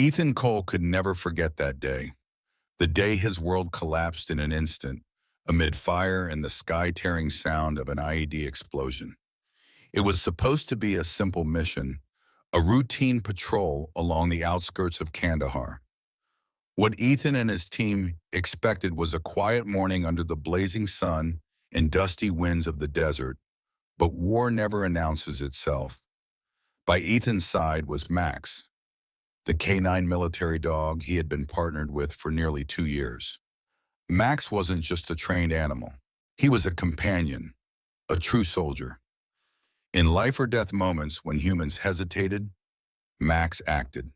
Ethan Cole could never forget that day, the day his world collapsed in an instant amid fire and the sky-tearing sound of an IED explosion. It was supposed to be a simple mission, a routine patrol along the outskirts of Kandahar. What Ethan and his team expected was a quiet morning under the blazing sun and dusty winds of the desert, but war never announces itself. By Ethan's side was Max, the canine military dog he had been partnered with for nearly 2 years. Max wasn't just a trained animal. He was a companion, a true soldier. In life or death moments when humans hesitated, Max acted.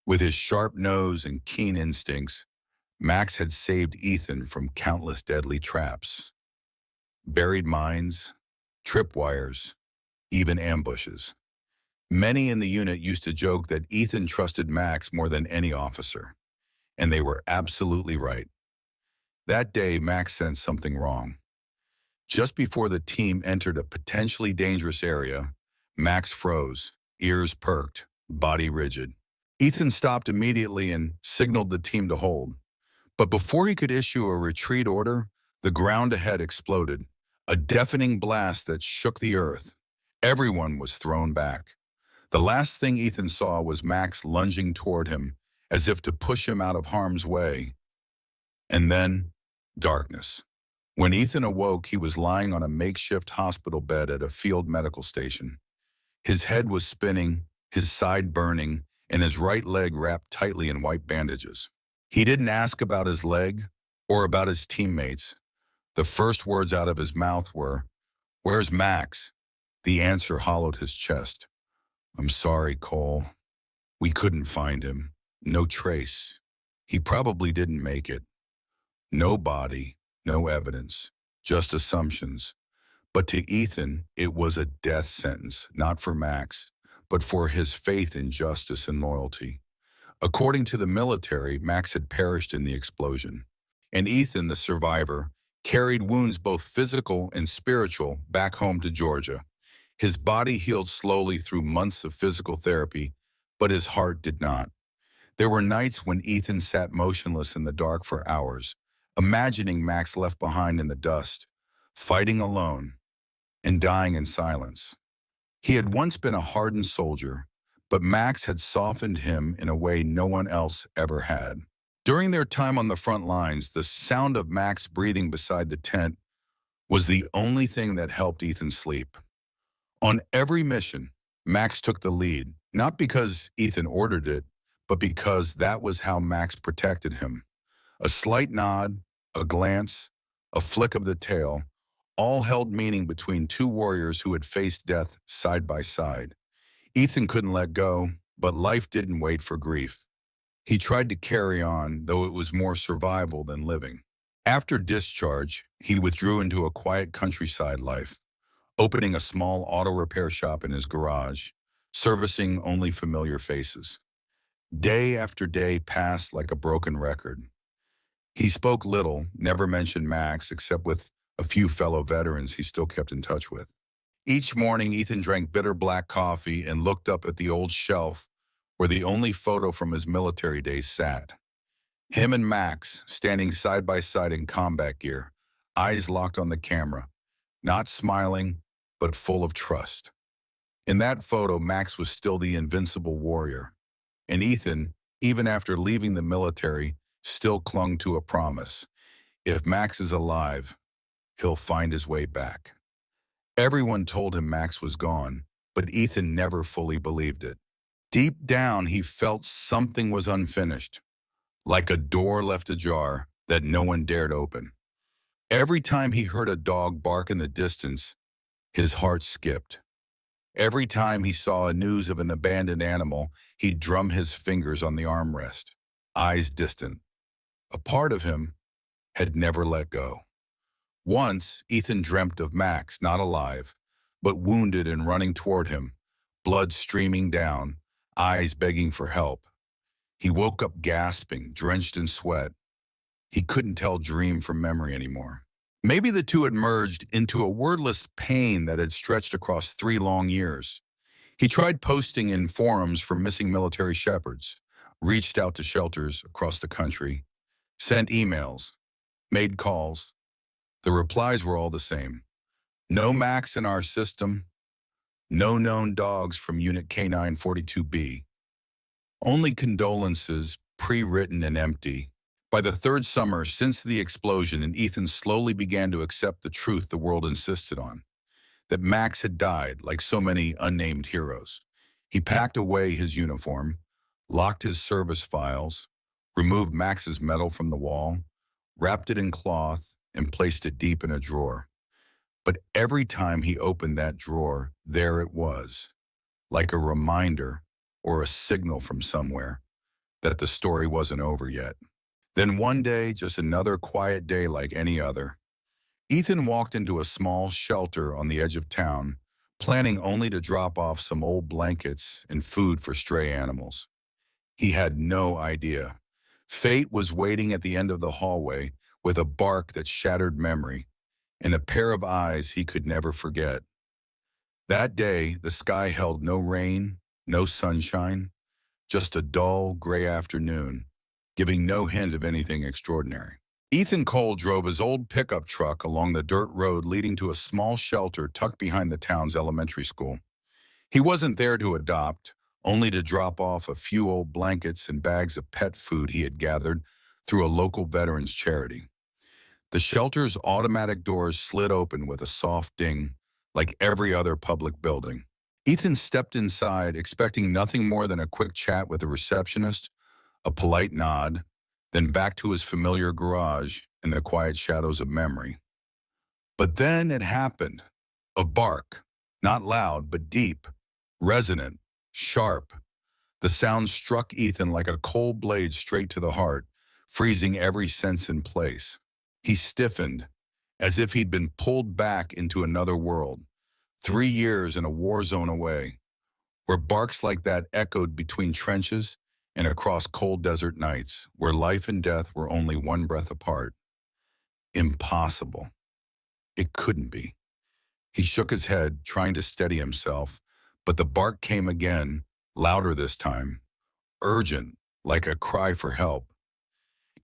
With his sharp nose and keen instincts, Max had saved Ethan from countless deadly traps, buried mines, tripwires, even ambushes. Many in the unit used to joke that Ethan trusted Max more than any officer, and they were absolutely right. That day, Max sensed something wrong. Just before the team entered a potentially dangerous area, Max froze, ears perked, body rigid. Ethan stopped immediately and signaled the team to hold. But before he could issue a retreat order, the ground ahead exploded, a deafening blast that shook the earth. Everyone was thrown back. The last thing Ethan saw was Max lunging toward him, as if to push him out of harm's way. And then, darkness. When Ethan awoke, he was lying on a makeshift hospital bed at a field medical station. His head was spinning, his side burning, and his right leg wrapped tightly in white bandages. He didn't ask about his leg or about his teammates. The first words out of his mouth were, "Where's Max?" The answer hollowed his chest. "I'm sorry, Cole. We couldn't find him. No trace. He probably didn't make it. No body, no evidence, just assumptions." But to Ethan, it was a death sentence, not for Max, but for his faith in justice and loyalty. According to the military, Max had perished in the explosion, and Ethan, the survivor, carried wounds both physical and spiritual back home to Georgia. His body healed slowly through months of physical therapy, but his heart did not. There were nights when Ethan sat motionless in the dark for hours, imagining Max left behind in the dust, fighting alone, and dying in silence. He had once been a hardened soldier, but Max had softened him in a way no one else ever had. During their time on the front lines, the sound of Max breathing beside the tent was the only thing that helped Ethan sleep. On every mission, Max took the lead, not because Ethan ordered it, but because that was how Max protected him. A slight nod, a glance, a flick of the tail, all held meaning between two warriors who had faced death side by side. Ethan couldn't let go, but life didn't wait for grief. He tried to carry on, though it was more survival than living. After discharge, he withdrew into a quiet countryside life, opening a small auto repair shop in his garage, servicing only familiar faces. Day after day passed like a broken record. He spoke little, never mentioned Max, except with a few fellow veterans he still kept in touch with. Each morning, Ethan drank bitter black coffee and looked up at the old shelf where the only photo from his military days sat. Him and Max, standing side by side in combat gear, eyes locked on the camera, not smiling, but full of trust. In that photo, Max was still the invincible warrior, and Ethan, even after leaving the military, still clung to a promise. If Max is alive, he'll find his way back. Everyone told him Max was gone, but Ethan never fully believed it. Deep down, he felt something was unfinished, like a door left ajar that no one dared open. Every time he heard a dog bark in the distance, his heart skipped. Every time he saw news of an abandoned animal, he'd drum his fingers on the armrest, eyes distant. A part of him had never let go. Once, Ethan dreamt of Max, not alive, but wounded and running toward him, blood streaming down, eyes begging for help. He woke up gasping, drenched in sweat. He couldn't tell dream from memory anymore. Maybe the two had merged into a wordless pain that had stretched across 3 long years. He tried posting in forums for missing military shepherds, reached out to shelters across the country, sent emails, made calls. The replies were all the same. No Max in our system, no known dogs from Unit K942B. Only condolences, pre-written and empty. By the third summer since the explosion, Ethan slowly began to accept the truth the world insisted on, that Max had died like so many unnamed heroes. He packed away his uniform, locked his service files, removed Max's medal from the wall, wrapped it in cloth, and placed it deep in a drawer. But every time he opened that drawer, there it was, like a reminder or a signal from somewhere that the story wasn't over yet. Then one day, just another quiet day like any other, Ethan walked into a small shelter on the edge of town, planning only to drop off some old blankets and food for stray animals. He had no idea. Fate was waiting at the end of the hallway with a bark that shattered memory and a pair of eyes he could never forget. That day, the sky held no rain, no sunshine, just a dull, gray afternoon, giving no hint of anything extraordinary. Ethan Cole drove his old pickup truck along the dirt road leading to a small shelter tucked behind the town's elementary school. He wasn't there to adopt, only to drop off a few old blankets and bags of pet food he had gathered through a local veterans charity. The shelter's automatic doors slid open with a soft ding, like every other public building. Ethan stepped inside, expecting nothing more than a quick chat with the receptionist, a polite nod, then back to his familiar garage in the quiet shadows of memory. But then it happened. A bark, not loud, but deep, resonant, sharp. The sound struck Ethan like a cold blade straight to the heart, freezing every sense in place. He stiffened, as if he'd been pulled back into another world, 3 years in a war zone away, where barks like that echoed between trenches and across cold desert nights, where life and death were only one breath apart. Impossible. It couldn't be. He shook his head, trying to steady himself, but the bark came again, louder this time, urgent, like a cry for help.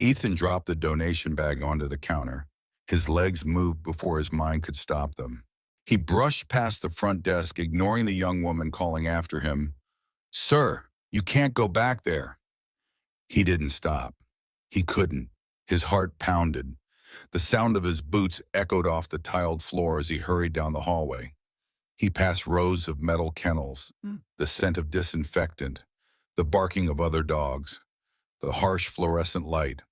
Ethan dropped the donation bag onto the counter. His legs moved before his mind could stop them. He brushed past the front desk, ignoring the young woman calling after him, "Sir, you can't go back there." He didn't stop. He couldn't. His heart pounded. The sound of his boots echoed off the tiled floor as he hurried down the hallway. He passed rows of metal kennels, the scent of disinfectant, the barking of other dogs, the harsh fluorescent light.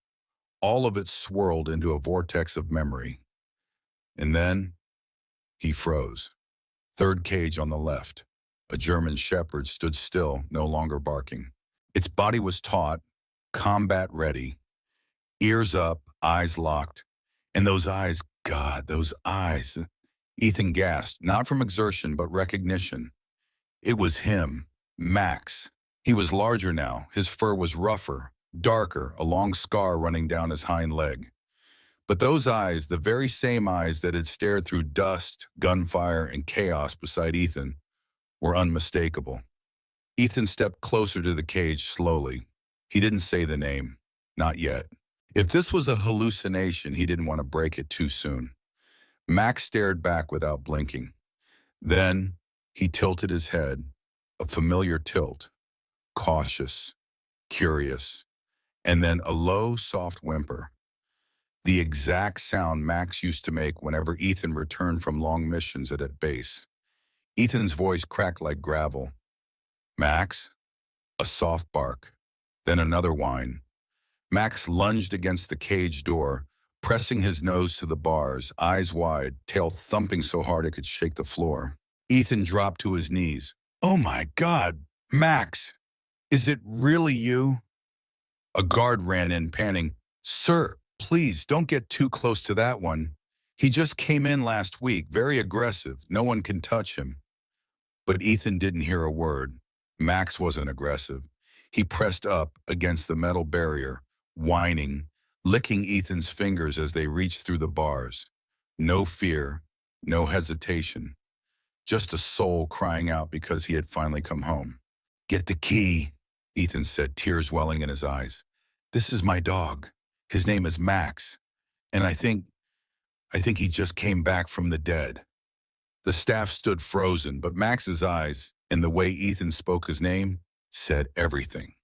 All of it swirled into a vortex of memory. And then he froze. Third cage on the left. A German shepherd stood still, no longer barking. Its body was taut, combat ready, ears up, eyes locked. And those eyes, God, those eyes. Ethan gasped, not from exertion, but recognition. It was him, Max. He was larger now. His fur was rougher, darker, a long scar running down his hind leg. But those eyes, the very same eyes that had stared through dust, gunfire, and chaos beside Ethan, were unmistakable. Ethan stepped closer to the cage slowly. He didn't say the name. Not yet. If this was a hallucination, he didn't want to break it too soon. Max stared back without blinking. Then he tilted his head, a familiar tilt, cautious, curious, and then a low, soft whimper. The exact sound Max used to make whenever Ethan returned from long missions at base. Ethan's voice cracked like gravel. "Max?" A soft bark. Then another whine. Max lunged against the cage door, pressing his nose to the bars, eyes wide, tail thumping so hard it could shake the floor. Ethan dropped to his knees. "Oh my God, Max! Is it really you?" A guard ran in, panting. "Sir, please don't get too close to that one. He just came in last week, very aggressive. No one can touch him." But Ethan didn't hear a word. Max wasn't aggressive. He pressed up against the metal barrier, whining, licking Ethan's fingers as they reached through the bars. No fear, no hesitation. Just a soul crying out because he had finally come home. "Get the key," Ethan said, tears welling in his eyes. "This is my dog. His name is Max, and I think he just came back from the dead." The staff stood frozen, but Max's eyes, and the way Ethan spoke his name, said everything.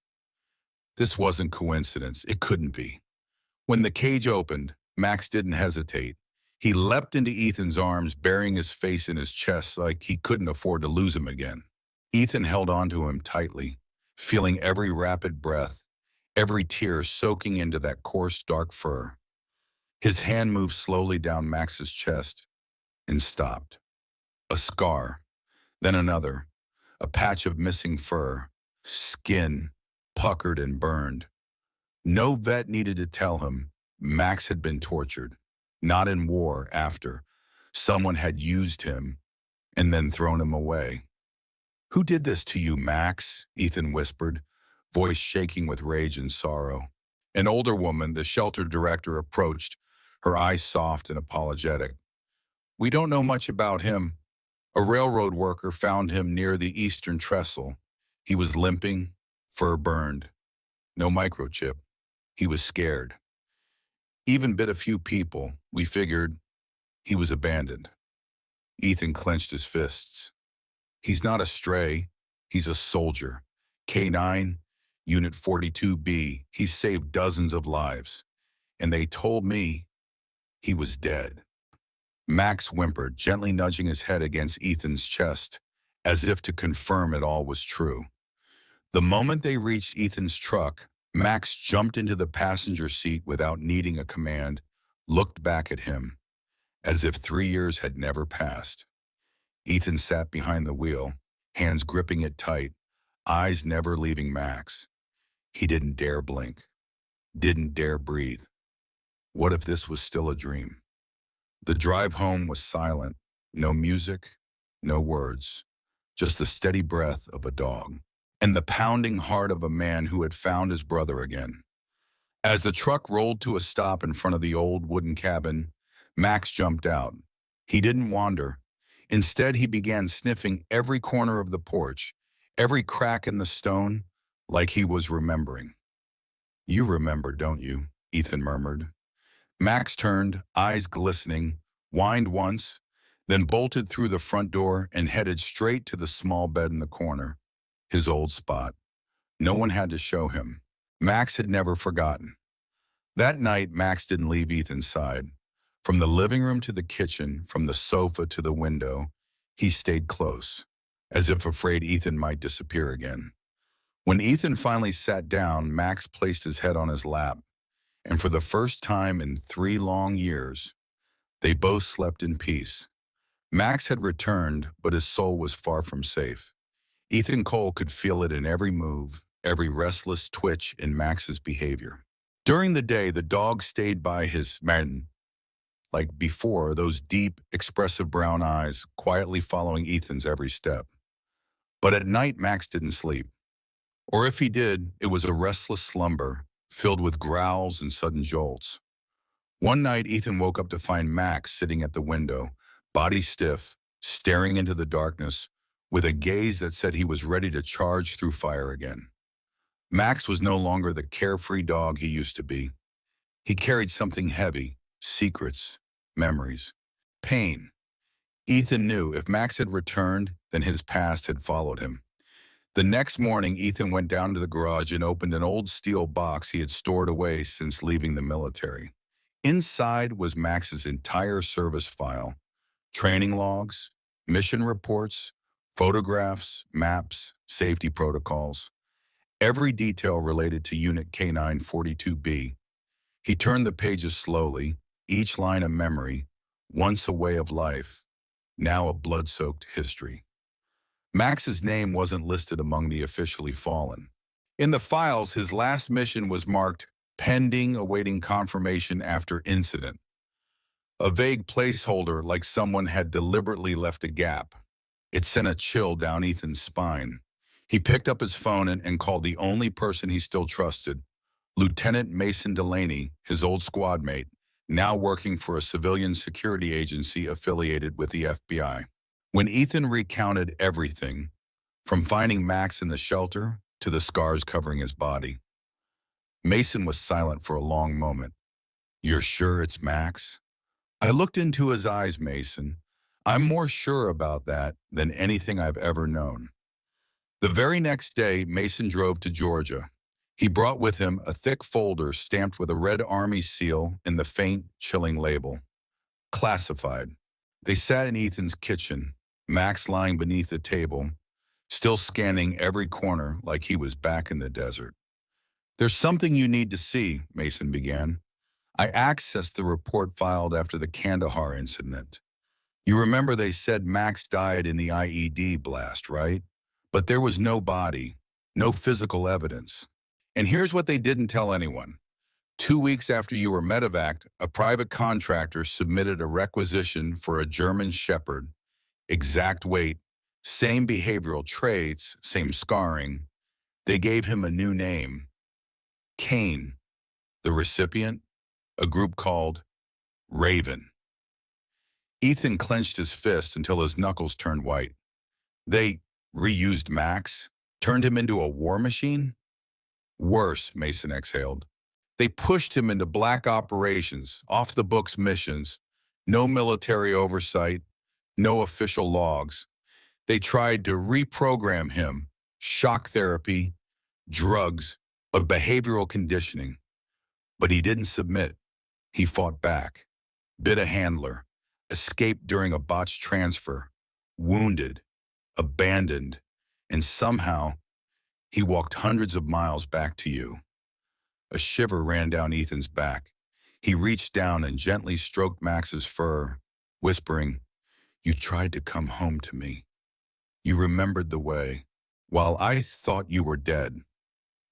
This wasn't coincidence. It couldn't be. When the cage opened, Max didn't hesitate. He leapt into Ethan's arms, burying his face in his chest like he couldn't afford to lose him again. Ethan held onto him tightly, feeling every rapid breath, every tear soaking into that coarse, dark fur. His hand moved slowly down Max's chest and stopped. A scar, then another, a patch of missing fur, skin, puckered and burned. No vet needed to tell him Max had been tortured, not in war after. Someone had used him and then thrown him away. "Who did this to you, Max?" Ethan whispered, voice shaking with rage and sorrow. An older woman, the shelter director, approached, her eyes soft and apologetic. "We don't know much about him. A railroad worker found him near the eastern trestle. He was limping, fur burned. No microchip. He was scared. Even bit a few people. We figured he was abandoned." Ethan clenched his fists. "He's not a stray. He's a soldier. K9, Unit 42B. He's saved dozens of lives. And they told me he was dead." Max whimpered, gently nudging his head against Ethan's chest, as if to confirm it all was true. The moment they reached Ethan's truck, Max jumped into the passenger seat without needing a command, looked back at him, as if 3 years had never passed. Ethan sat behind the wheel, hands gripping it tight, eyes never leaving Max. He didn't dare blink, didn't dare breathe. What if this was still a dream? The drive home was silent, no music, no words, just the steady breath of a dog and the pounding heart of a man who had found his brother again. As the truck rolled to a stop in front of the old wooden cabin, Max jumped out. He didn't wander. Instead, he began sniffing every corner of the porch, every crack in the stone, like he was remembering. "You remember, don't you?" Ethan murmured. Max turned, eyes glistening, whined once, then bolted through the front door and headed straight to the small bed in the corner, his old spot. No one had to show him. Max had never forgotten. That night, Max didn't leave Ethan's side. From the living room to the kitchen, from the sofa to the window, he stayed close, as if afraid Ethan might disappear again. When Ethan finally sat down, Max placed his head on his lap, and for the first time in 3 long years, they both slept in peace. Max had returned, but his soul was far from safe. Ethan Cole could feel it in every move, every restless twitch in Max's behavior. During the day, the dog stayed by his man, like before, those deep, expressive brown eyes quietly following Ethan's every step. But at night, Max didn't sleep. Or if he did, it was a restless slumber, filled with growls and sudden jolts. One night, Ethan woke up to find Max sitting at the window, body stiff, staring into the darkness, with a gaze that said he was ready to charge through fire again. Max was no longer the carefree dog he used to be. He carried something heavy, secrets, memories, pain. Ethan knew if Max had returned, then his past had followed him. The next morning, Ethan went down to the garage and opened an old steel box he had stored away since leaving the military. Inside was Max's entire service file, training logs, mission reports, photographs, maps, safety protocols, every detail related to Unit K942B. He turned the pages slowly, each line a memory, once a way of life, now a blood-soaked history. Max's name wasn't listed among the officially fallen. In the files, his last mission was marked pending awaiting confirmation after incident, a vague placeholder like someone had deliberately left a gap. It sent a chill down Ethan's spine. He picked up his phone and called the only person he still trusted, Lieutenant Mason Delaney, his old squad mate, now working for a civilian security agency affiliated with the FBI. When Ethan recounted everything, from finding Max in the shelter to the scars covering his body. Mason was silent for a long moment. "You're sure it's Max?" I looked into his eyes, Mason. "I'm more sure about that than anything I've ever known." The very next day, Mason drove to Georgia. He brought with him a thick folder stamped with a red army seal and the faint, chilling label. Classified. They sat in Ethan's kitchen, Max lying beneath the table, still scanning every corner like he was back in the desert. "There's something you need to see," Mason began. "I accessed the report filed after the Kandahar incident. You remember they said Max died in the IED blast, right? But there was no body, no physical evidence. And here's what they didn't tell anyone. 2 weeks after you were medevaced, a private contractor submitted a requisition for a German Shepherd, exact weight, same behavioral traits, same scarring. They gave him a new name, Kane. The recipient, a group called Raven." Ethan clenched his fist until his knuckles turned white. "They reused Max? Turned him into a war machine?" "Worse," Mason exhaled. "They pushed him into black operations, off-the-books missions, no military oversight, no official logs. They tried to reprogram him, shock therapy, drugs, a behavioral conditioning. But he didn't submit. He fought back, bit a handler, escaped during a botched transfer, wounded, abandoned, and somehow he walked hundreds of miles back to you." A shiver ran down Ethan's back. He reached down and gently stroked Max's fur, whispering, "You tried to come home to me. You remembered the way, while I thought you were dead."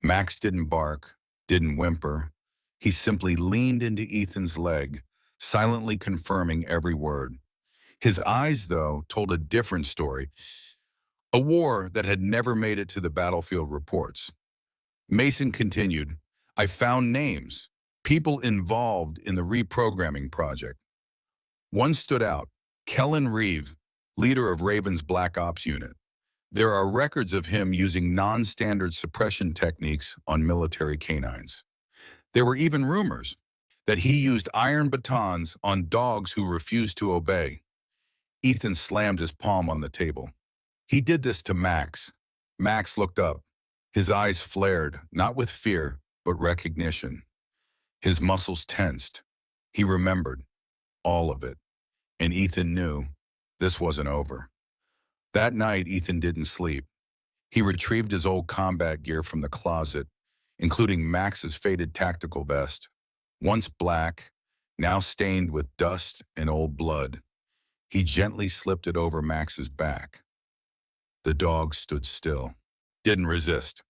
Max didn't bark, didn't whimper. He simply leaned into Ethan's leg, silently confirming every word. His eyes, though, told a different story, a war that had never made it to the battlefield reports. Mason continued, "I found names, people involved in the reprogramming project. One stood out, Kellen Reeve, leader of Raven's Black Ops unit. There are records of him using non-standard suppression techniques on military canines. There were even rumors that he used iron batons on dogs who refused to obey." Ethan slammed his palm on the table. "He did this to Max." Max looked up. His eyes flared, not with fear, but recognition. His muscles tensed. He remembered all of it. And Ethan knew this wasn't over. That night, Ethan didn't sleep. He retrieved his old combat gear from the closet, including Max's faded tactical vest, once black, now stained with dust and old blood. He gently slipped it over Max's back. The dog stood still, didn't resist.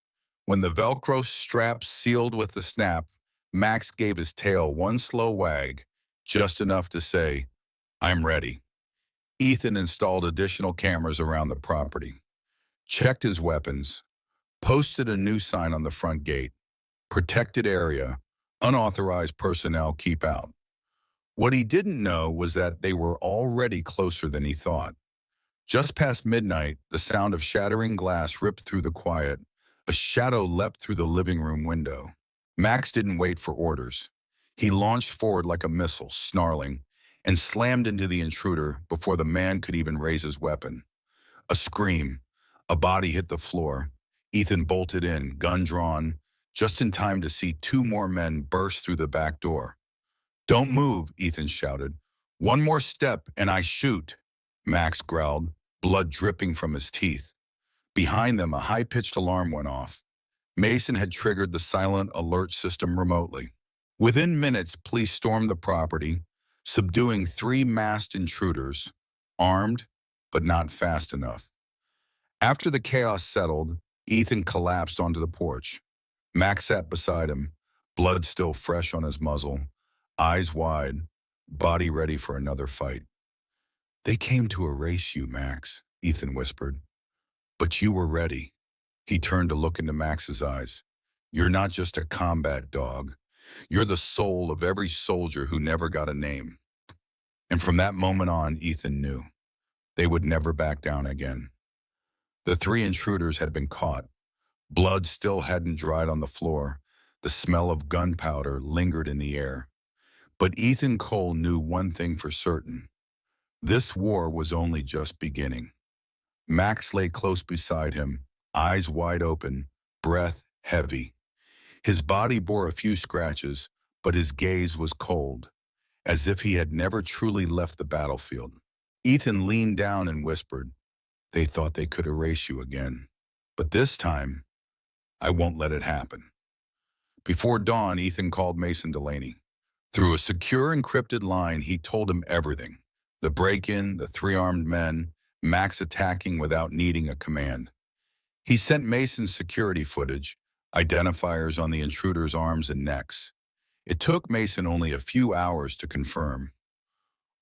When the Velcro strap sealed with the snap, Max gave his tail one slow wag, just enough to say, "I'm ready." Ethan installed additional cameras around the property, checked his weapons, posted a new sign on the front gate, "Protected area, unauthorized personnel keep out." What he didn't know was that they were already closer than he thought. Just past midnight, the sound of shattering glass ripped through the quiet. A shadow leapt through the living room window. Max didn't wait for orders. He launched forward like a missile, snarling, and slammed into the intruder before the man could even raise his weapon. A scream. A body hit the floor. Ethan bolted in, gun drawn, just in time to see two more men burst through the back door. "Don't move," Ethan shouted. "One more step and I shoot." Max growled, blood dripping from his teeth. Behind them, a high-pitched alarm went off. Mason had triggered the silent alert system remotely. Within minutes, police stormed the property, subduing 3 masked intruders, armed, but not fast enough. After the chaos settled, Ethan collapsed onto the porch. Max sat beside him, blood still fresh on his muzzle, eyes wide, body ready for another fight. "They came to erase you, Max," Ethan whispered. "But you were ready." He turned to look into Max's eyes. "You're not just a combat dog. You're the soul of every soldier who never got a name." And from that moment on, Ethan knew they would never back down again. The 3 intruders had been caught, Blood still hadn't dried on the floor. The smell of gunpowder lingered in the air. But Ethan Cole knew one thing for certain. This war was only just beginning. Max lay close beside him, eyes wide open, breath heavy. His body bore a few scratches, but his gaze was cold, as if he had never truly left the battlefield. Ethan leaned down and whispered, "They thought they could erase you again. But this time, I won't let it happen." Before dawn, Ethan called Mason Delaney. Through a secure encrypted line, he told him everything. The break-in, the three armed men, Max attacking without needing a command. He sent Mason security footage, identifiers on the intruders' arms and necks. It took Mason only a few hours to confirm.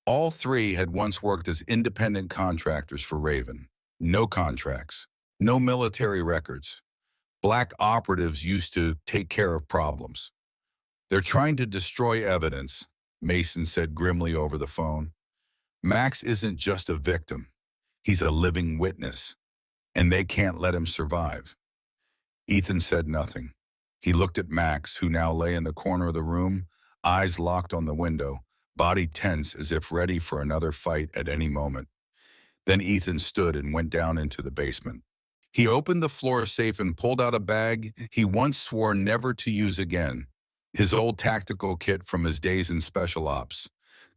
All three had once worked as independent contractors for Raven. No contracts, no military records. Black operatives used to take care of problems. "They're trying to destroy evidence," Mason said grimly over the phone. "Max isn't just a victim. He's a living witness, and they can't let him survive." Ethan said nothing. He looked at Max, who now lay in the corner of the room, eyes locked on the window, body tense as if ready for another fight at any moment. Then Ethan stood and went down into the basement. He opened the floor safe and pulled out a bag he once swore never to use again. His old tactical kit from his days in special ops.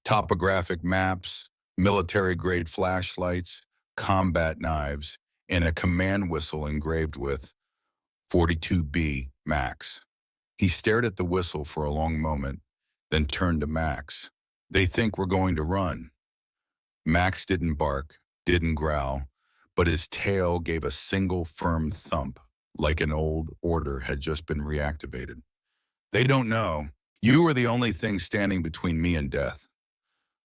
Topographic maps, military-grade flashlights, combat knives, and a command whistle engraved with 42B Max. He stared at the whistle for a long moment, then turned to Max. "They think we're going to run." Max didn't bark, didn't growl, but his tail gave a single firm thump, like an old order had just been reactivated. "They don't know. You are the only thing standing between me and death."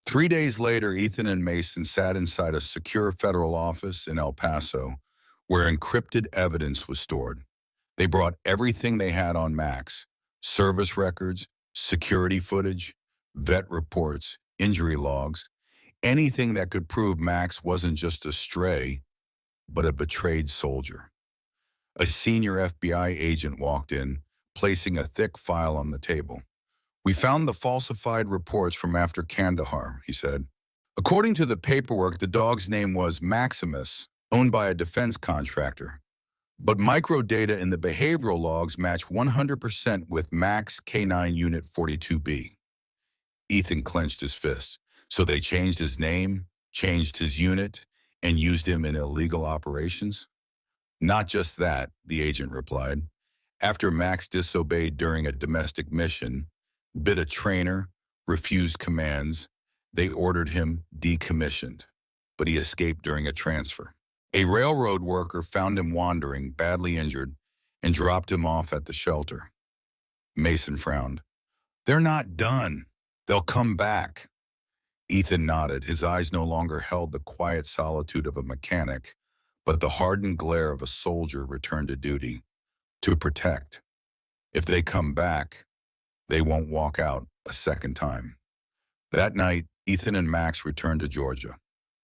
3 days later, Ethan and Mason sat inside a secure federal office in El Paso, where encrypted evidence was stored. They brought everything they had on Max: service records, security footage, vet reports, injury logs, anything that could prove Max wasn't just a stray, but a betrayed soldier. A senior FBI agent walked in, placing a thick file on the table. "We found the falsified reports from after Kandahar," he said. "According to the paperwork, the dog's name was Maximus, owned by a defense contractor. But microdata in the behavioral logs match 100% with Max K9 Unit 42B. Ethan clenched his fist. "So they changed his name, changed his unit, and used him in illegal operations?" "Not just that," the agent replied. "After Max disobeyed during a domestic mission, bit a trainer, refused commands, they ordered him decommissioned, but he escaped during a transfer. A railroad worker found him wandering, badly injured, and dropped him off at the shelter." Mason frowned. "They're not done. They'll come back." Ethan nodded. His eyes no longer held the quiet solitude of a mechanic, but the hardened glare of a soldier returned to duty, to protect. If they come back, they won't walk out a second time. That night, Ethan and Max returned to Georgia.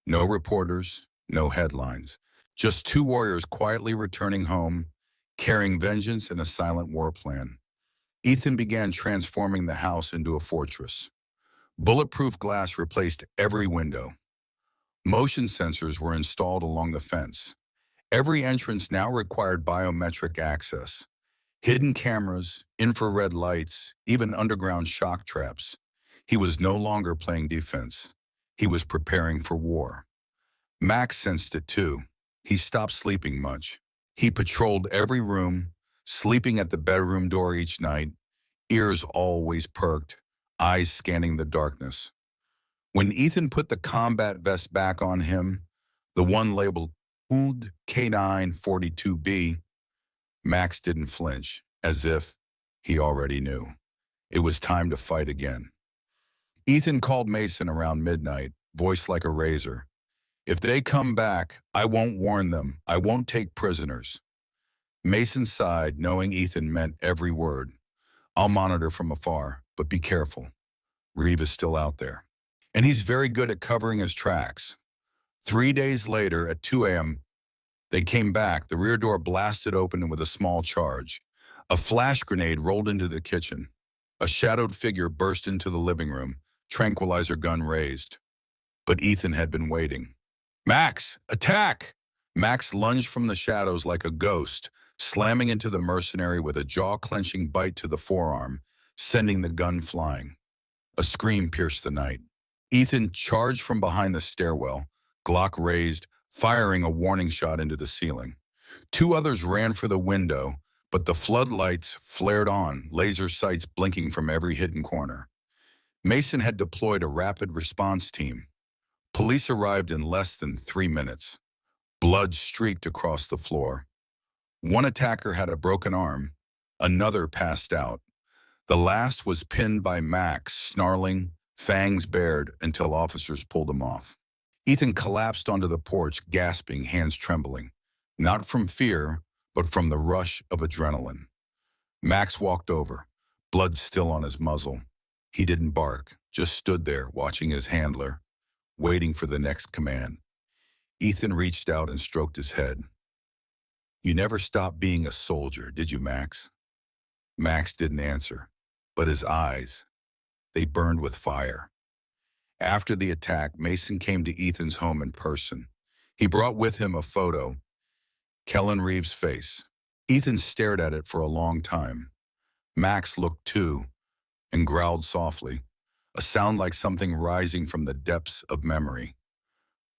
No reporters, no headlines. Just two warriors quietly returning home, carrying vengeance and a silent war plan. Ethan began transforming the house into a fortress. Bulletproof glass replaced every window. Motion sensors were installed along the fence. Every entrance now required biometric access. Hidden cameras, infrared lights, even underground shock traps. He was no longer playing defense. He was preparing for war. Max sensed it too. He stopped sleeping much. He patrolled every room, sleeping at the bedroom door each night, ears always perked, eyes scanning the darkness. When Ethan put the combat vest back on him, the one labeled Old K942B, Max didn't flinch, as if he already knew. It was time to fight again. Ethan called Mason around midnight, voice like a razor. "If they come back, I won't warn them. I won't take prisoners." Mason sighed, knowing Ethan meant every word. "I'll monitor from afar, but be careful. Reeve is still out there. And he's very good at covering his tracks." 3 days later, at 2 a.m., They came back, the rear door blasted open with a small charge. A flash grenade rolled into the kitchen. A shadowed figure burst into the living room, tranquilizer gun raised. But Ethan had been waiting. "Max, attack!" Max lunged from the shadows like a ghost, slamming into the mercenary with a jaw-clenching bite to the forearm, sending the gun flying. A scream pierced the night. Ethan charged from behind the stairwell, Glock raised, firing a warning shot into the ceiling. Two others ran for the window, but the floodlights flared on, laser sights blinking from every hidden corner. Mason had deployed a rapid response team. Police arrived in less than 3 minutes. Blood streaked across the floor. One attacker had a broken arm. Another passed out. The last was pinned by Max, snarling, fangs bared, until officers pulled him off. Ethan collapsed onto the porch, gasping, hands trembling. Not from fear, but from the rush of adrenaline. Max walked over, blood still on his muzzle. He didn't bark, just stood there, watching his handler, waiting for the next command. Ethan reached out and stroked his head. "You never stopped being a soldier, did you, Max?" Max didn't answer, but his eyes, they burned with fire. After the attack, Mason came to Ethan's home in person. He brought with him a photo, Kellen Reeves' face. Ethan stared at it for a long time. Max looked too, and growled softly, a sound like something rising from the depths of memory.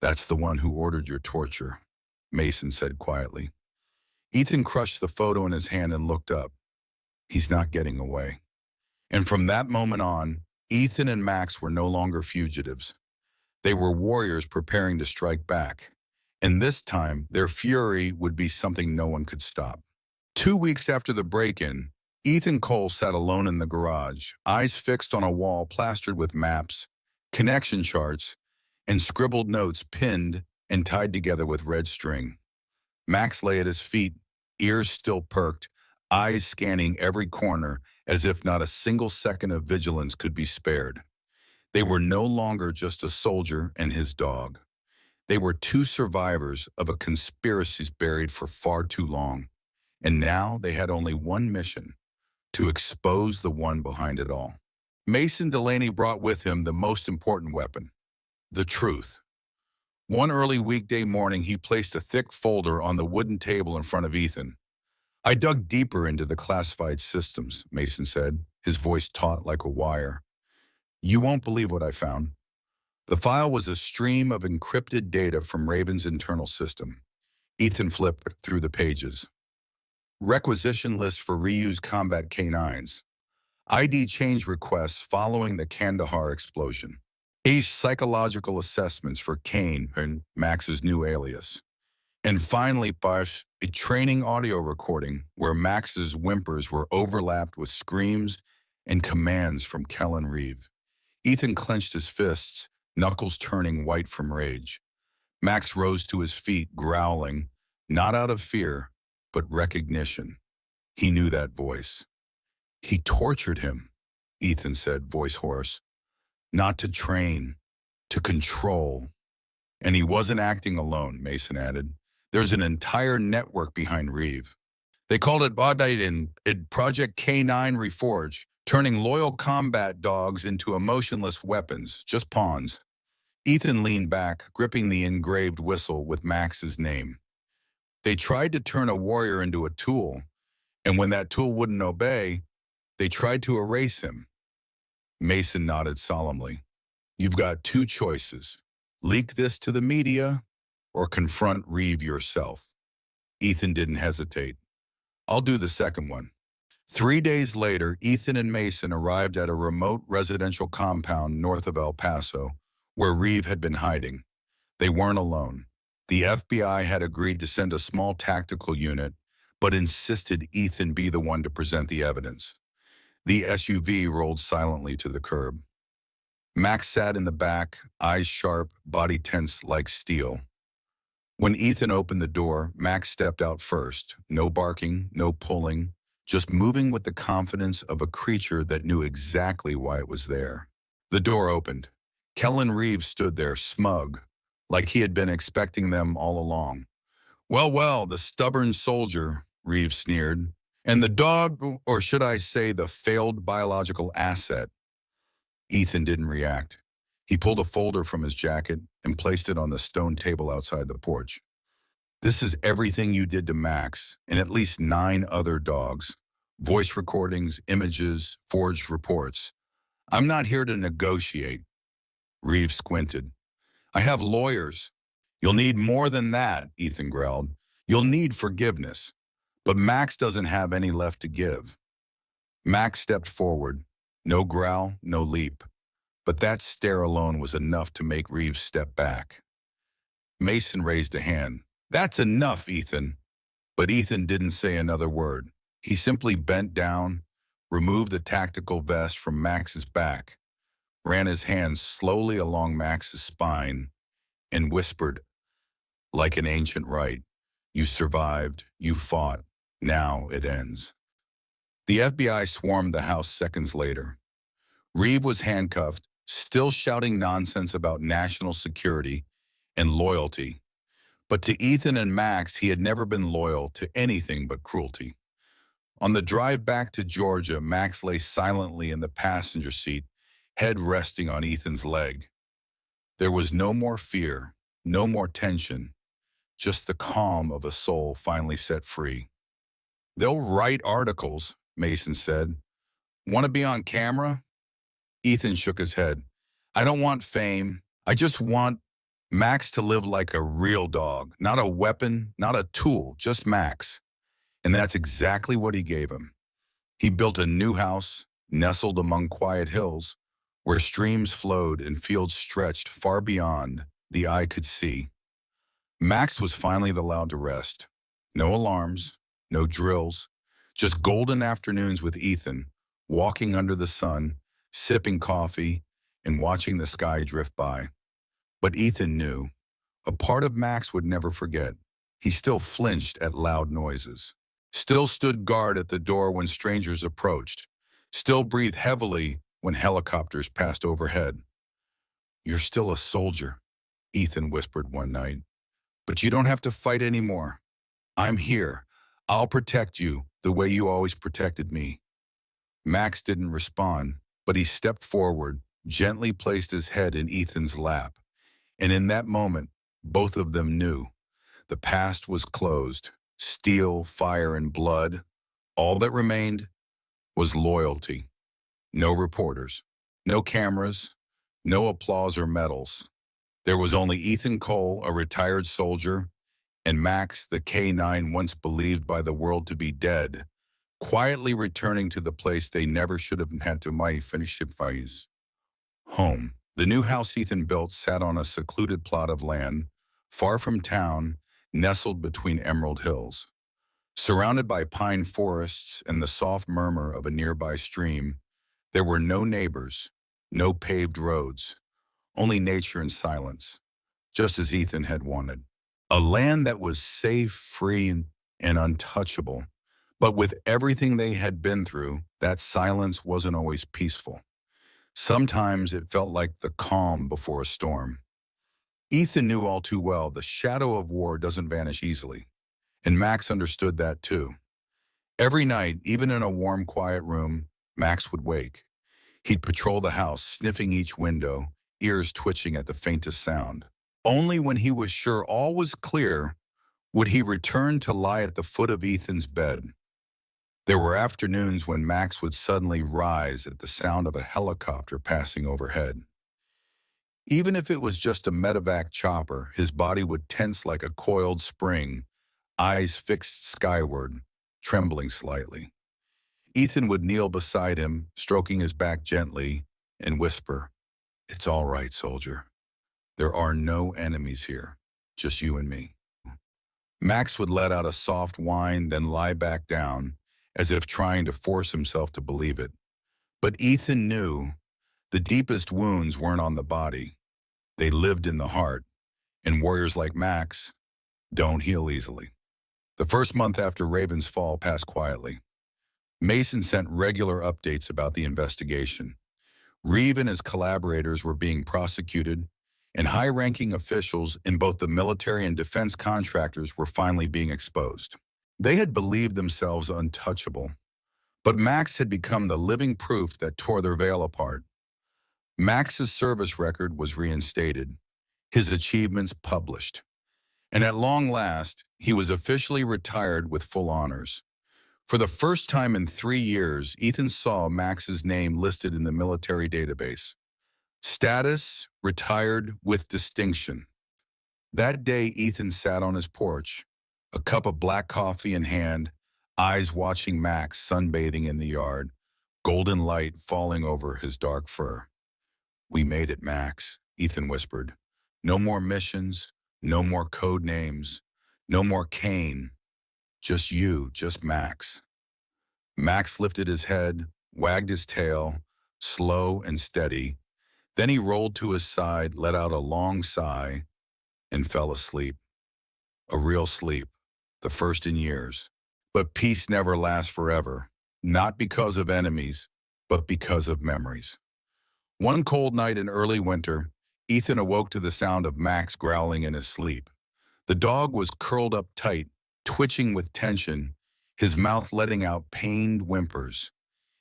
"That's the one who ordered your torture," Mason said quietly. Ethan crushed the photo in his hand and looked up. "He's not getting away." And from that moment on, Ethan and Max were no longer fugitives. They were warriors preparing to strike back. And this time, their fury would be something no one could stop. 2 weeks after the break-in, Ethan Cole sat alone in the garage, eyes fixed on a wall plastered with maps, connection charts, and scribbled notes pinned and tied together with red string. Max lay at his feet, ears still perked, eyes scanning every corner as if not a single second of vigilance could be spared. They were no longer just a soldier and his dog. They were two survivors of a conspiracy buried for far too long. And now they had only one mission: to expose the one behind it all. Mason Delaney brought with him the most important weapon: the truth. One early weekday morning, he placed a thick folder on the wooden table in front of Ethan. "I dug deeper into the classified systems," Mason said, his voice taut like a wire. "You won't believe what I found." The file was a stream of encrypted data from Raven's internal system. Ethan flipped through the pages. Requisition lists for reused combat K9s. ID change requests following the Kandahar explosion. Psychological assessments for Kane and Max's new alias. And finally, Bosch, a training audio recording where Max's whimpers were overlapped with screams and commands from Kellen Reeve. Ethan clenched his fists, knuckles turning white from rage. Max rose to his feet, growling, not out of fear, but recognition. He knew that voice. "He tortured him," Ethan said, voice hoarse. "Not to train, to control." "And he wasn't acting alone," Mason added. "There's an entire network behind Reeve. They called it Baudite in Project K9 Reforge, turning loyal combat dogs into emotionless weapons, just pawns." Ethan leaned back, gripping the engraved whistle with Max's name. "They tried to turn a warrior into a tool, and when that tool wouldn't obey, they tried to erase him." Mason nodded solemnly. "You've got two choices: leak this to the media or confront Reeve yourself." Ethan didn't hesitate. "I'll do the second one." 3 days later, Ethan and Mason arrived at a remote residential compound north of El Paso, where Reeve had been hiding. They weren't alone. The FBI had agreed to send a small tactical unit, but insisted Ethan be the one to present the evidence. The SUV rolled silently to the curb. Max sat in the back, eyes sharp, body tense like steel. When Ethan opened the door, Max stepped out first. No barking, no pulling, just moving with the confidence of a creature that knew exactly why it was there. The door opened. Kellen Reeves stood there, smug, like he had been expecting them all along. Well, well, the stubborn soldier, Reeves sneered. And the dog, or should I say the failed biological asset. Ethan didn't react. He pulled a folder from his jacket and placed it on the stone table outside the porch. This is everything you did to Max and at least 9 other dogs. Voice recordings, images, forged reports. I'm not here to negotiate. Reeves squinted. I have lawyers. You'll need more than that, Ethan growled. You'll need forgiveness. But Max doesn't have any left to give. Max stepped forward. No growl, no leap. But that stare alone was enough to make Reeves step back. Mason raised a hand. That's enough, Ethan. But Ethan didn't say another word. He simply bent down, removed the tactical vest from Max's back, ran his hands slowly along Max's spine, and whispered, like an ancient rite, you survived, you fought, now it ends. The FBI swarmed the house seconds later. Reeve was handcuffed, still shouting nonsense about national security and loyalty. But to Ethan and Max, he had never been loyal to anything but cruelty. On the drive back to Georgia, Max lay silently in the passenger seat, head resting on Ethan's leg. There was no more fear, no more tension, just the calm of a soul finally set free. They'll write articles, Mason said. Want to be on camera? Ethan shook his head. I don't want fame. I just want Max to live like a real dog, not a weapon, not a tool, just Max. And that's exactly what he gave him. He built a new house, nestled among quiet hills, where streams flowed and fields stretched far beyond the eye could see. Max was finally allowed to rest. No alarms, no drills, just golden afternoons with Ethan, walking under the sun, sipping coffee, and watching the sky drift by. But Ethan knew. A part of Max would never forget. He still flinched at loud noises, still stood guard at the door when strangers approached, still breathed heavily when helicopters passed overhead. You're still a soldier, Ethan whispered one night. But you don't have to fight anymore. I'm here. I'll protect you the way you always protected me. Max didn't respond, but he stepped forward, gently placed his head in Ethan's lap. And in that moment, both of them knew. The past was closed. Steel, fire, and blood. All that remained was loyalty. No reporters, no cameras, no applause or medals. There was only Ethan Cole, a retired soldier, and Max, the K-9 once believed by the world to be dead, quietly returning to the place they never should have had to finish it phase. Home. The new house Ethan built sat on a secluded plot of land, far from town, nestled between emerald hills. Surrounded by pine forests and the soft murmur of a nearby stream, there were no neighbors, no paved roads, only nature and silence, just as Ethan had wanted. A land that was safe, free, and untouchable. But with everything they had been through, that silence wasn't always peaceful. Sometimes it felt like the calm before a storm. Ethan knew all too well the shadow of war doesn't vanish easily, and Max understood that too. Every night, even in a warm, quiet room, Max would wake. He'd patrol the house, sniffing each window, ears twitching at the faintest sound. Only when he was sure all was clear would he return to lie at the foot of Ethan's bed. There were afternoons when Max would suddenly rise at the sound of a helicopter passing overhead. Even if it was just a medevac chopper, his body would tense like a coiled spring, eyes fixed skyward, trembling slightly. Ethan would kneel beside him, stroking his back gently, and whisper, "It's all right, soldier. There are no enemies here, just you and me." Max would let out a soft whine, then lie back down, as if trying to force himself to believe it. But Ethan knew the deepest wounds weren't on the body. They lived in the heart, and warriors like Max don't heal easily. The first month after Raven's fall passed quietly. Mason sent regular updates about the investigation. Reeve and his collaborators were being prosecuted, and high-ranking officials in both the military and defense contractors were finally being exposed. They had believed themselves untouchable, but Max had become the living proof that tore their veil apart. Max's service record was reinstated, his achievements published, and at long last, he was officially retired with full honors. For the first time in 3 years, Ethan saw Max's name listed in the military database. Status, retired with distinction. That day, Ethan sat on his porch, a cup of black coffee in hand, eyes watching Max sunbathing in the yard, golden light falling over his dark fur. "We made it, Max," Ethan whispered. "No more missions, no more code names, no more Kane. Just you, just Max." Max lifted his head, wagged his tail, slow and steady. Then he rolled to his side, let out a long sigh, and fell asleep. A real sleep, the first in years. But peace never lasts forever, not because of enemies, but because of memories. One cold night in early winter, Ethan awoke to the sound of Max growling in his sleep. The dog was curled up tight, twitching with tension, his mouth letting out pained whimpers.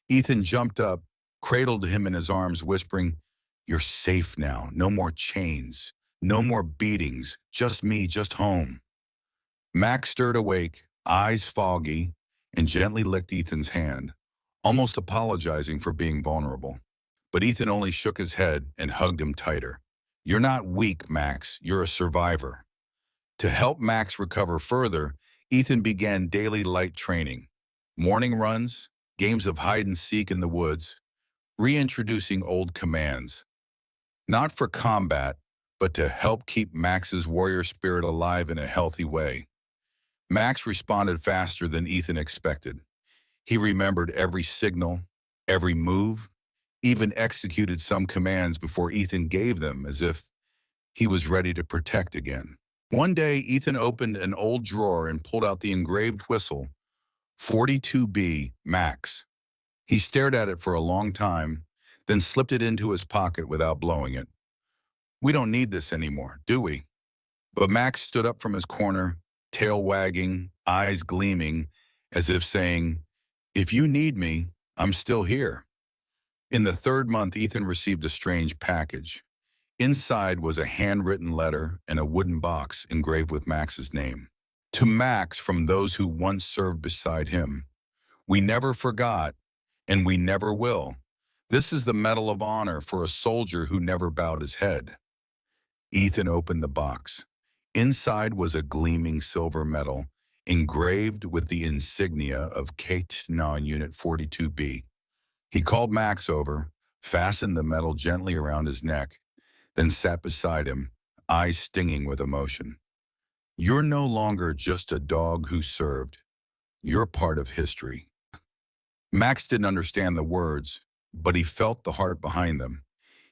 Ethan jumped up, cradled him in his arms, whispering, "You're safe now. No more chains. No more beatings. Just me, just home." Max stirred awake, eyes foggy, and gently licked Ethan's hand, almost apologizing for being vulnerable. But Ethan only shook his head and hugged him tighter. "You're not weak, Max. You're a survivor." To help Max recover further, Ethan began daily light training. Morning runs, games of hide and seek in the woods, reintroducing old commands. Not for combat, but to help keep Max's warrior spirit alive in a healthy way. Max responded faster than Ethan expected. He remembered every signal, every move, even executed some commands before Ethan gave them, as if he was ready to protect again. One day, Ethan opened an old drawer and pulled out the engraved whistle, 42B Max. He stared at it for a long time, then slipped it into his pocket without blowing it. "We don't need this anymore, do we?" But Max stood up from his corner, tail wagging, eyes gleaming, as if saying, "If you need me, I'm still here." In the third month, Ethan received a strange package. Inside was a handwritten letter and a wooden box engraved with Max's name. "To Max, from those who once served beside him. We never forgot, and we never will. This is the Medal of Honor for a soldier who never bowed his head." Ethan opened the box. Inside was a gleaming silver medal, engraved with the insignia of K-9 Unit 42B. He called Max over, fastened the medal gently around his neck, then sat beside him, eyes stinging with emotion. "You're no longer just a dog who served. You're part of history." Max didn't understand the words, but he felt the heart behind them.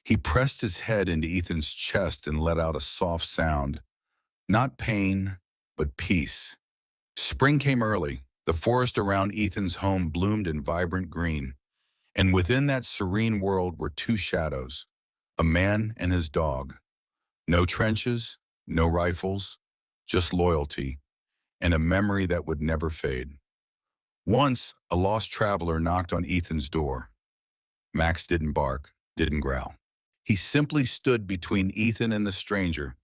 He pressed his head into Ethan's chest and let out a soft sound. Not pain, but peace. Spring came early. The forest around Ethan's home bloomed in vibrant green. And within that serene world were two shadows, a man and his dog. No trenches, no rifles, just loyalty, and a memory that would never fade. Once, a lost traveler knocked on Ethan's door. Max didn't bark, didn't growl. He simply stood between Ethan and the stranger,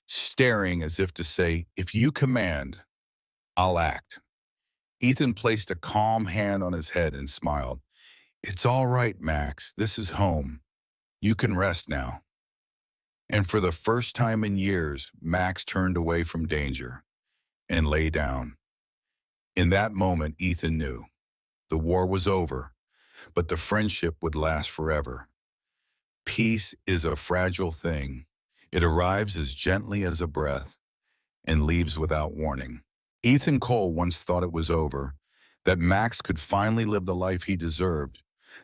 staring as if to say, "If you command, I'll act." Ethan placed a calm hand on his head and smiled. "It's all right, Max. This is home. You can rest now." And for the first time in years, Max turned away from danger and lay down. In that moment, Ethan knew the war was over, but the friendship would last forever. Peace is a fragile thing. It arrives as gently as a breath and leaves without warning. Ethan Cole once thought it was over, that Max could finally live the life he deserved,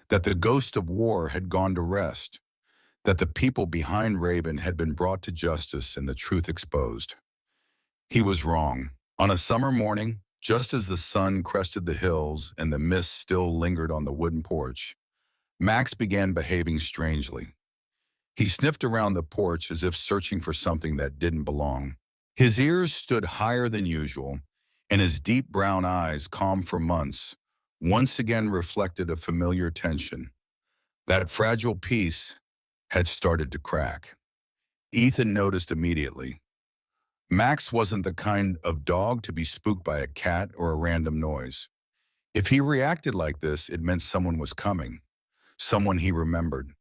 that the ghost of war had gone to rest, that the people behind Raven had been brought to justice and the truth exposed. He was wrong. On a summer morning, just as the sun crested the hills and the mist still lingered on the wooden porch, Max began behaving strangely. He sniffed around the porch as if searching for something that didn't belong. His ears stood higher than usual, and his deep brown eyes, calm for months, once again reflected a familiar tension. That fragile piece had started to crack. Ethan noticed immediately. Max wasn't the kind of dog to be spooked by a cat or a random noise. If he reacted like this, it meant someone was coming, someone he remembered.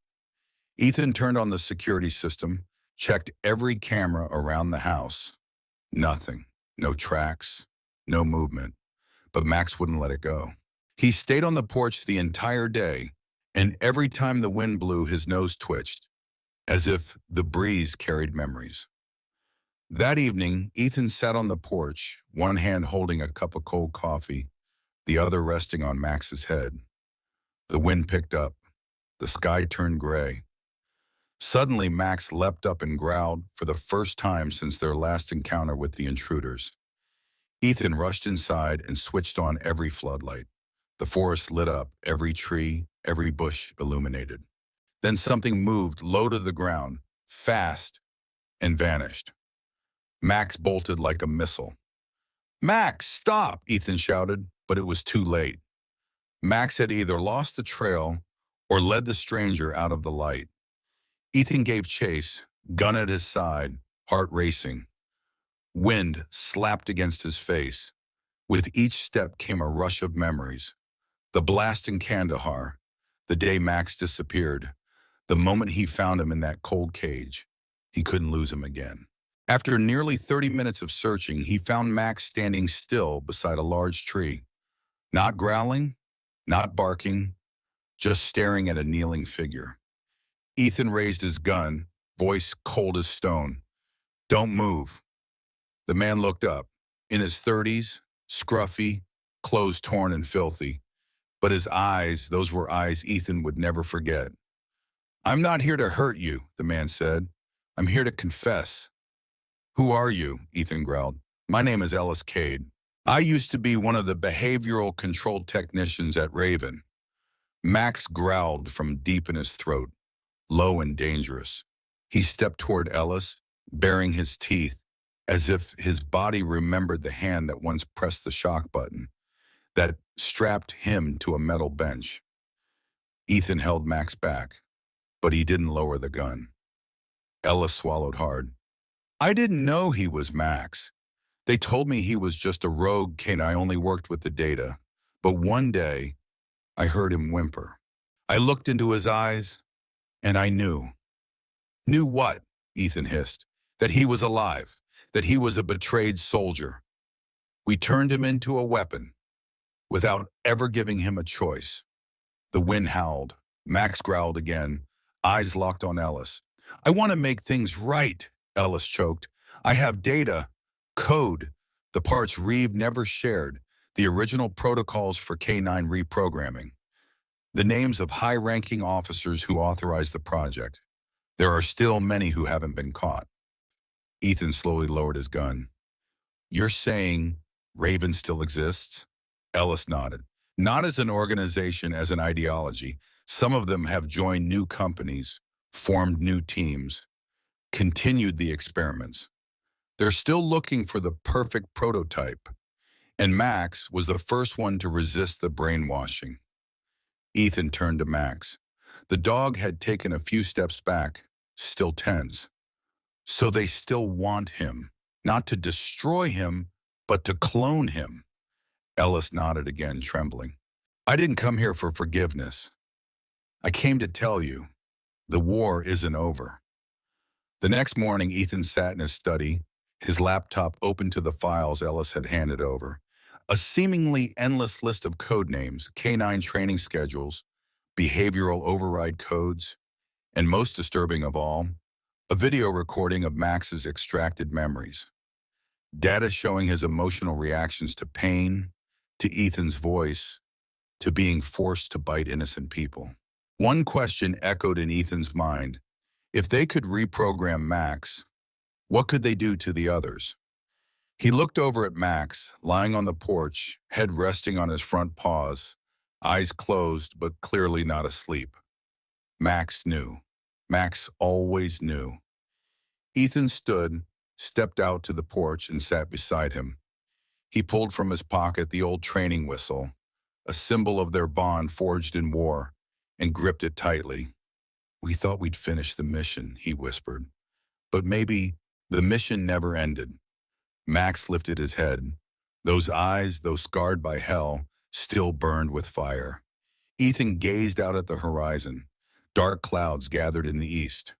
Ethan turned on the security system, checked every camera around the house. Nothing. No tracks, no movement. But Max wouldn't let it go. He stayed on the porch the entire day, and every time the wind blew, his nose twitched, as if the breeze carried memories. That evening, Ethan sat on the porch, one hand holding a cup of cold coffee, the other resting on Max's head. The wind picked up. The sky turned gray. Suddenly, Max leapt up and growled for the first time since their last encounter with the intruders. Ethan rushed inside and switched on every floodlight. The forest lit up, every tree, every bush illuminated. Then something moved low to the ground, fast, and vanished. Max bolted like a missile. "Max, stop!" Ethan shouted, but it was too late. Max had either lost the trail or led the stranger out of the light. Ethan gave chase, gun at his side, heart racing. Wind slapped against his face. With each step came a rush of memories. The blast in Kandahar, the day Max disappeared, the moment he found him in that cold cage. He couldn't lose him again. After nearly 30 minutes of searching, he found Max standing still beside a large tree. Not growling, not barking, just staring at a kneeling figure. Ethan raised his gun, voice cold as stone. "Don't move." The man looked up. In his 30s, scruffy, clothes torn and filthy. But his eyes, those were eyes Ethan would never forget. "I'm not here to hurt you," the man said. "I'm here to confess." "Who are you?" Ethan growled. "My name is Ellis Cade. I used to be one of the behavioral control technicians at Raven." Max growled from deep in his throat, low and dangerous. He stepped toward Ellis, baring his teeth, as if his body remembered the hand that once pressed the shock button, that strapped him to a metal bench. Ethan held Max back, but he didn't lower the gun. Ellis swallowed hard. "I didn't know he was Max. They told me he was just a rogue kid. I only worked with the data. But one day, I heard him whimper. I looked into his eyes, and I knew." "Knew what?" Ethan hissed. "That he was alive, that he was a betrayed soldier. We turned him into a weapon, without ever giving him a choice." The wind howled. Max growled again, eyes locked on Ellis. "I want to make things right," Ellis choked. "I have data, code, the parts Reeve never shared, the original protocols for K9 reprogramming, the names of high-ranking officers who authorized the project. There are still many who haven't been caught." Ethan slowly lowered his gun. "You're saying Raven still exists?" Ellis nodded. "Not as an organization, as an ideology. Some of them have joined new companies, formed new teams, continued the experiments. They're still looking for the perfect prototype. And Max was the first one to resist the brainwashing." Ethan turned to Max. The dog had taken a few steps back, still tense. "So they still want him, not to destroy him, but to clone him." Ellis nodded again, trembling. "I didn't come here for forgiveness. I came to tell you, the war isn't over." The next morning, Ethan sat in his study, his laptop open to the files Ellis had handed over. A seemingly endless list of code names, K9 training schedules, behavioral override codes, and most disturbing of all, a video recording of Max's extracted memories. Data showing his emotional reactions to pain, to Ethan's voice, to being forced to bite innocent people. One question echoed in Ethan's mind. If they could reprogram Max, what could they do to the others? He looked over at Max, lying on the porch, head resting on his front paws, eyes closed but clearly not asleep. Max knew. Max always knew. Ethan stood, stepped out to the porch, and sat beside him. He pulled from his pocket the old training whistle, a symbol of their bond forged in war, and gripped it tightly. "We thought we'd finish the mission," he whispered. "But maybe the mission never ended." Max lifted his head. Those eyes, though scarred by hell, still burned with fire. Ethan gazed out at the horizon. Dark clouds gathered in the east.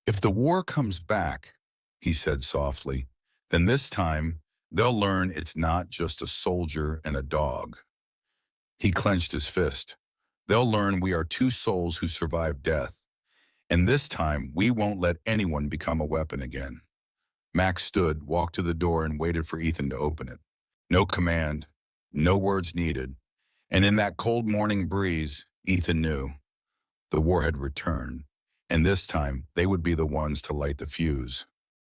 "If the war comes back," he said softly, "then this time they'll learn it's not just a soldier and a dog." He clenched his fist. "They'll learn we are two souls who survived death. And this time we won't let anyone become a weapon again." Max stood, walked to the door, and waited for Ethan to open it. No command, no words needed. And in that cold morning breeze, Ethan knew the war had returned, and this time they would be the ones to light the fuse.